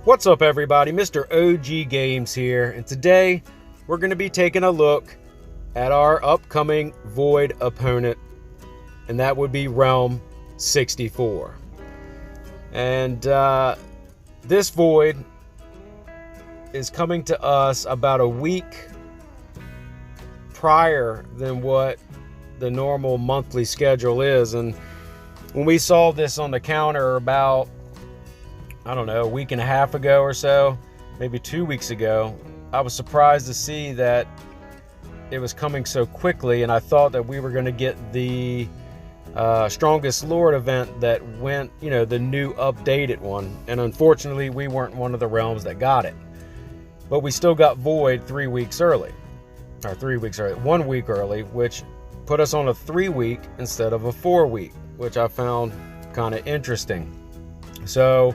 What's up, everybody? Mr. OG Games here, and today we're going to be taking a look at our upcoming Void opponent, and that would be Realm 64. And this Void is coming to us about a week prior than what the normal monthly schedule is. And when we saw this on the counter about, I don't know, a week and a half ago or so, maybe 2 weeks ago, I was surprised to see that it was coming so quickly, and I thought that we were going to get the Strongest Lord event that went, the new updated one, and unfortunately we weren't one of the realms that got it. But we still got Void 1 week early, which put us on a 3-week instead of a 4-week, which I found kind of interesting. So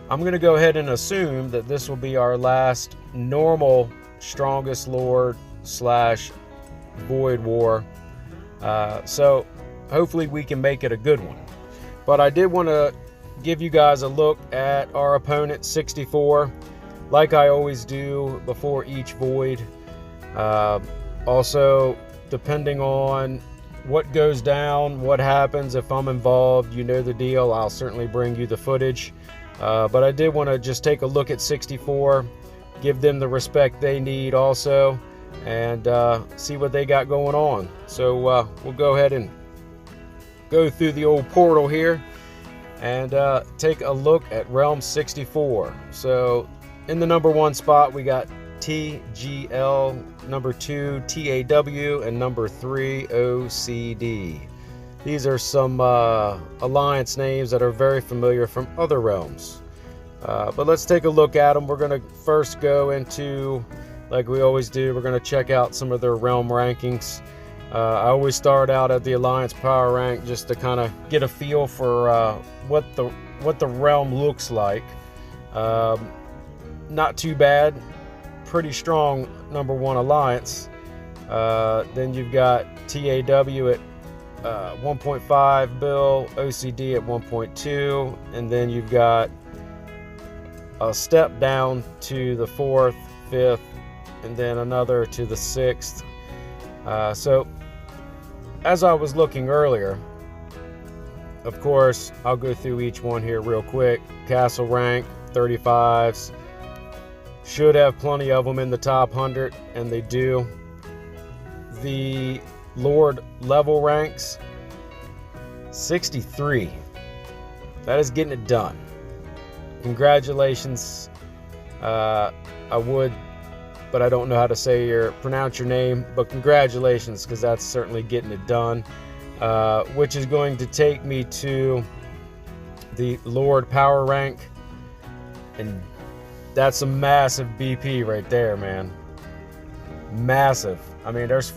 I'm going to go ahead and assume that this will be our last normal Strongest Lord / Void War. So hopefully we can make it a good one. But I did want to give you guys a look at our opponent 64, like I always do before each Void. Also, depending on what goes down, what happens, if I'm involved, you know the deal, I'll certainly bring you the footage. But I did want to just take a look at 64, give them the respect they need also, and see what they got going on. So we'll go ahead and go through the old portal here and take a look at Realm 64. So in the number 1 spot, we got TGL, number 2 TAW, and number 3 OCD. These are some alliance names that are very familiar from other realms. But let's take a look at them. We're going to first go into, like we always do, we're going to check out some of their realm rankings. I always start out at the alliance power rank just to kind of get a feel for what the realm looks like. Not too bad. Pretty strong number 1 alliance. Then you've got TAW at 1.5 bill, OCD at 1.2, and then you've got a step down to the 4th, 5th, and then another to the 6th. So as I was looking earlier, of course, I'll go through each one here real quick. Castle rank, 35s. Should have plenty of them in the top 100, and they do. The Lord level ranks, 63. That is getting it done. Congratulations. I would, but I don't know how to pronounce your name, but congratulations, because that's certainly getting it done. Which is going to take me to the Lord power rank, and that's a massive BP right there, man. Massive. I mean, that's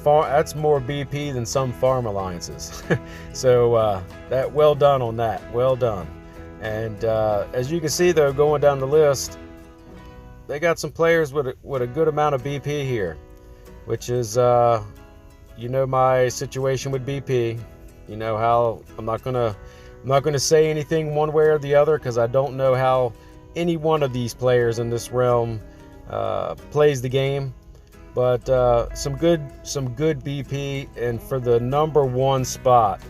more BP than some farm alliances. So that, well done on that. Well done. And as you can see, though, going down the list, they got some players with a good amount of BP here, which is, my situation with BP. You know how I'm not gonna say anything one way or the other, because I don't know how any one of these players in this realm plays the game. But some good BP, and for the number 1 spot,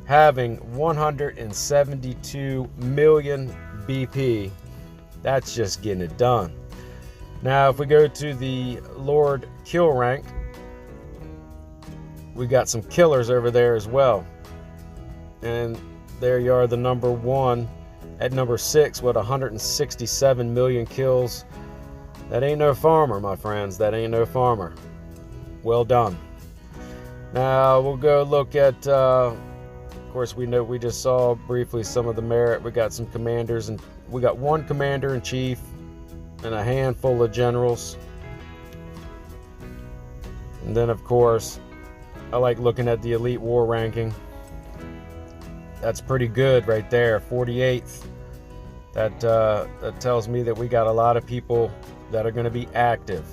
having 172 million BP, that's just getting it done. Now, if we go to the Lord kill rank, we got some killers over there as well. And there you are, the number 1 at number 6 with 167 million kills. That ain't no farmer, my friends. That ain't no farmer. Well done. Now we'll go look at, of course, we just saw briefly some of the merit. We got some commanders, and we got 1 commander in chief and a handful of generals. And then, of course, I like looking at the elite war ranking. That's pretty good right there, 48th. That tells me that we got a lot of people that are going to be active.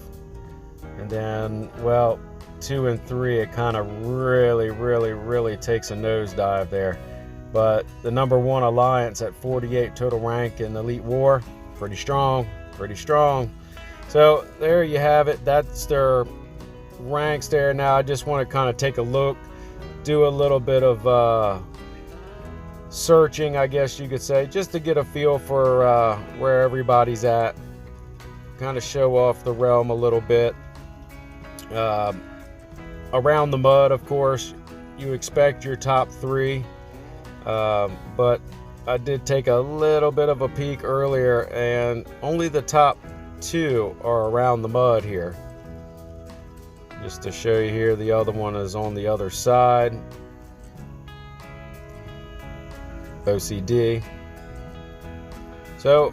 And then, well, 2 and 3, it kind of really takes a nosedive there. But the number 1 alliance at 48 total rank in Elite War, pretty strong, pretty strong. So there you have it. That's their ranks there. Now I just want to kind of take a look, do a little bit of searching, I guess you could say, just to get a feel for where everybody's at, kind of show off the realm a little bit. Around the mud, of course, you expect your top 3, but I did take a little bit of a peek earlier, and only the top 2 are around the mud here. Just to show you here, the other one is on the other side. OCD. So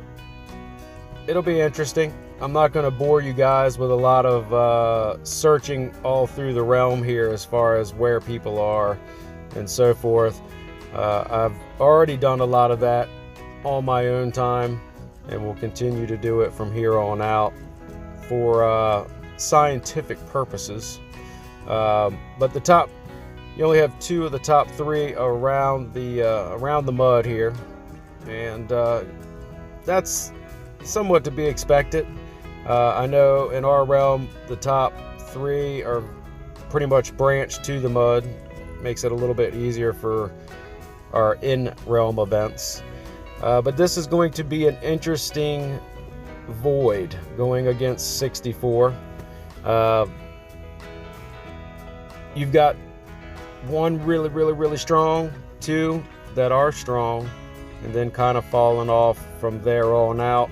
it'll be interesting. I'm not going to bore you guys with a lot of searching all through the realm here as far as where people are and so forth. I've already done a lot of that on my own time, and will continue to do it from here on out for scientific purposes. But the top, you only have 2 of the top 3 around the mud here, and that's somewhat to be expected. I know in our realm the top 3 are pretty much branched to the mud. Makes it a little bit easier for our in-realm events. But this is going to be an interesting void going against 64. You've got 1 really strong, 2 that are strong, and then kind of falling off from there on out.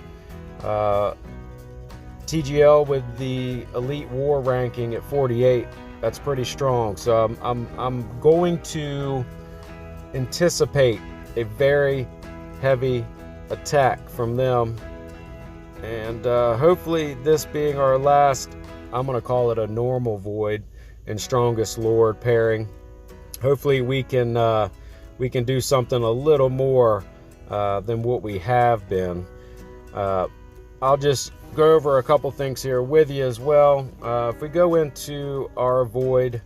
TGL with the Elite War ranking at 48, that's pretty strong. So I'm going to anticipate a very heavy attack from them, and hopefully this being our last, I'm going to call it a normal void and Strongest Lord pairing. Hopefully we can do something a little more than what we have been. I'll just go over a couple things here with you as well. If we go into our void,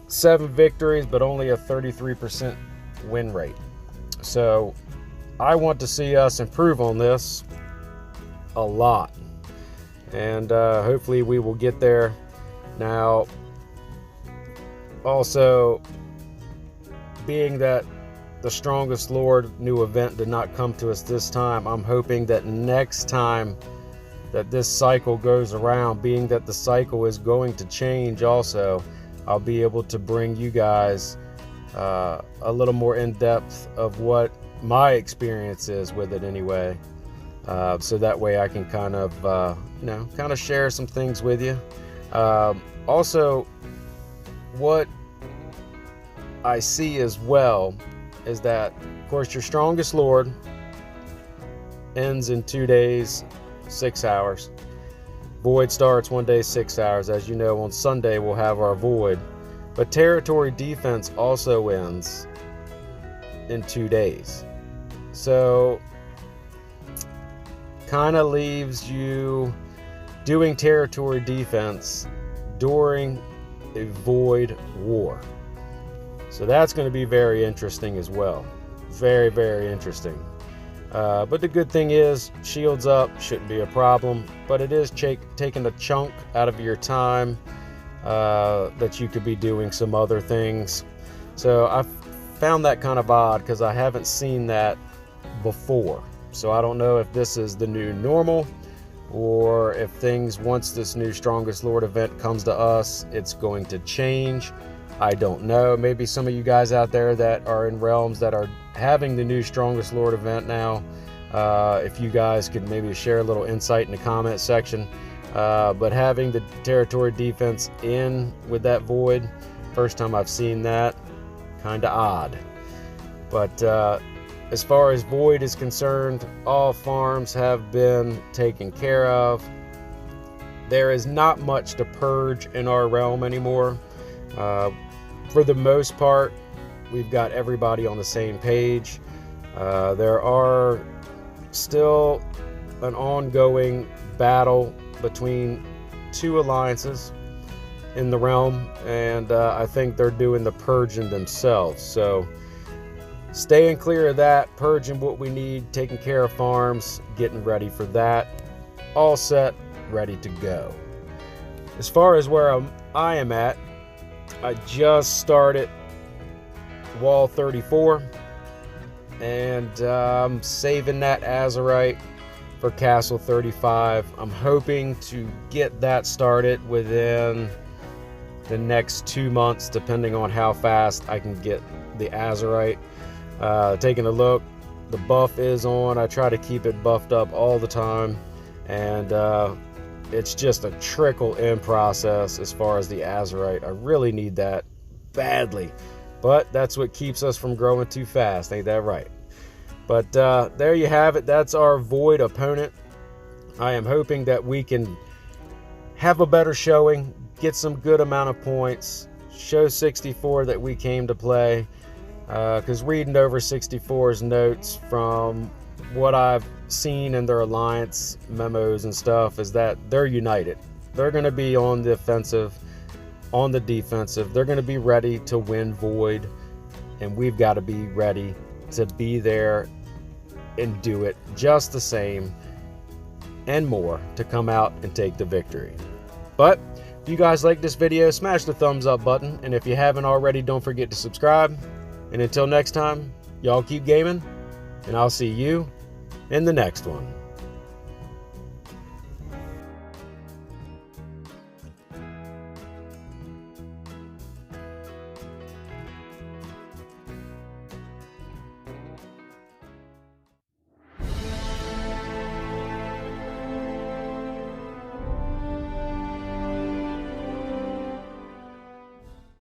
7 victories, but only a 33% win rate. So I want to see us improve on this a lot, and hopefully we will get there. Now, also, being that the Strongest Lord new event did not come to us this time, I'm hoping that next time that this cycle goes around, being that the cycle is going to change also, I'll be able to bring you guys a little more in depth of what my experience is with it anyway. So that way I can kind of share some things with you. Also, what I see as well is that, of course, your Strongest Lord ends in 2 days, 6 hours. Void starts 1 day, 6 hours. As you know, on Sunday we'll have our void. But territory defense also ends in 2 days. So kind of leaves you doing territory defense during a void war. So that's going to be very interesting as well. Very, very interesting. But the good thing is, shields up shouldn't be a problem, but it is taking a chunk out of your time that you could be doing some other things. So I found that kind of odd because I haven't seen that before. So I don't know if this is the new normal, or if things, once this new Strongest Lord event comes to us, it's going to change. I don't know. Maybe some of you guys out there that are in realms that are having the new Strongest Lord event now, if you guys could maybe share a little insight in the comment section. But having the territory defense in with that void, first time I've seen that, kind of odd. But as far as void is concerned, all farms have been taken care of. There is not much to purge in our realm anymore. For the most part, we've got everybody on the same page. There are still an ongoing battle between 2 alliances in the realm, and I think they're doing the purging themselves. So staying clear of that, purging what we need, taking care of farms, getting ready for that. All set, ready to go. As far as where I am at, I just started wall 34, and I'm saving that azurite for castle 35. I'm hoping to get that started within the next 2 months, depending on how fast I can get the azurite. Taking a look, the buff is on. I try to keep it buffed up all the time, and it's just a trickle in process as far as the azurite. I really need that badly, but that's what keeps us from growing too fast, ain't that right? But there you have it. That's our void opponent. I am hoping that we can have a better showing, get some good amount of points, show 64 that we came to play. Because reading over 64's notes from what I've seen in their alliance memos and stuff is that they're united. They're going to be on the offensive, on the defensive. They're going to be ready to win void, and we've got to be ready to be there and do it just the same and more to come out and take the victory. But if you guys like this video, smash the thumbs up button, and if you haven't already, don't forget to subscribe. And until next time, y'all keep gaming, and I'll see you in the next one.